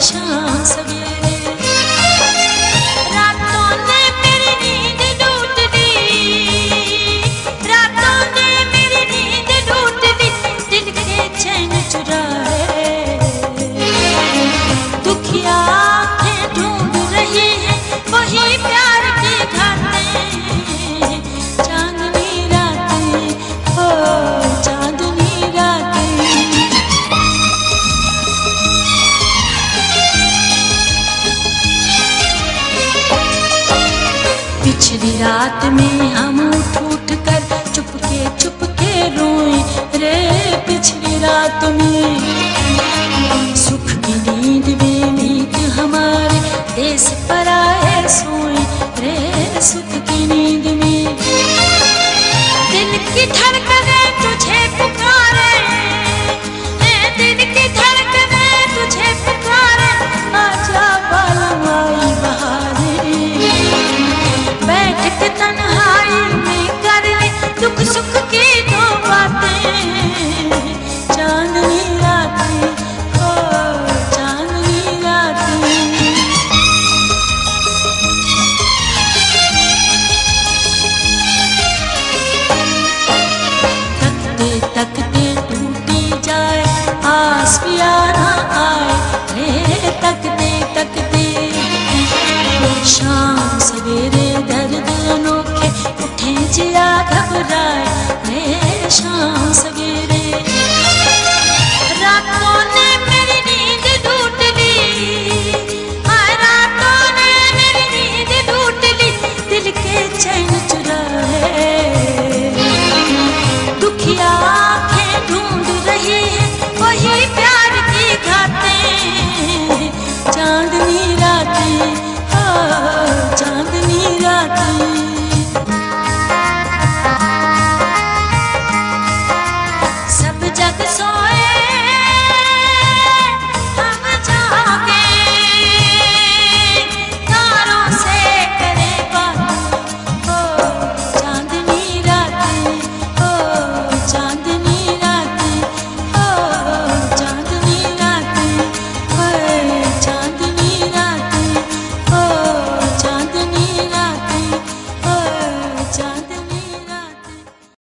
शाम सवेरे। रातों ने मेरी नींद लूट ली, रातों ने मेरी नींद लूट ली, दिल के चैन चुराए। दुखिया आंखें ढूंढ रही है वही प्यार की घाटें। चांदनी रातें, ओ चांदनी रातें। पिछली रात में हम उठ कर चुपके रोए रे। पिछली रात में सुख की नींद में नींद हमारे देश पर आए सोए रे। सुख की नींद में दिल की धड़कने तुझे पुकारे, दिल की धड़कने तुझे पुकारे। आजा बालम आई बहारे, बैठ के तन्हाई में कर ले दुख सुख की दो बातें। चांदनी रातें, ओ चांदनी रातें। तकते तकते टूटी जाए आस पिया ना आए रे। तकते तकते शाम सवेरे दर्द अनोखे उठे जिया घबराए रे। शाम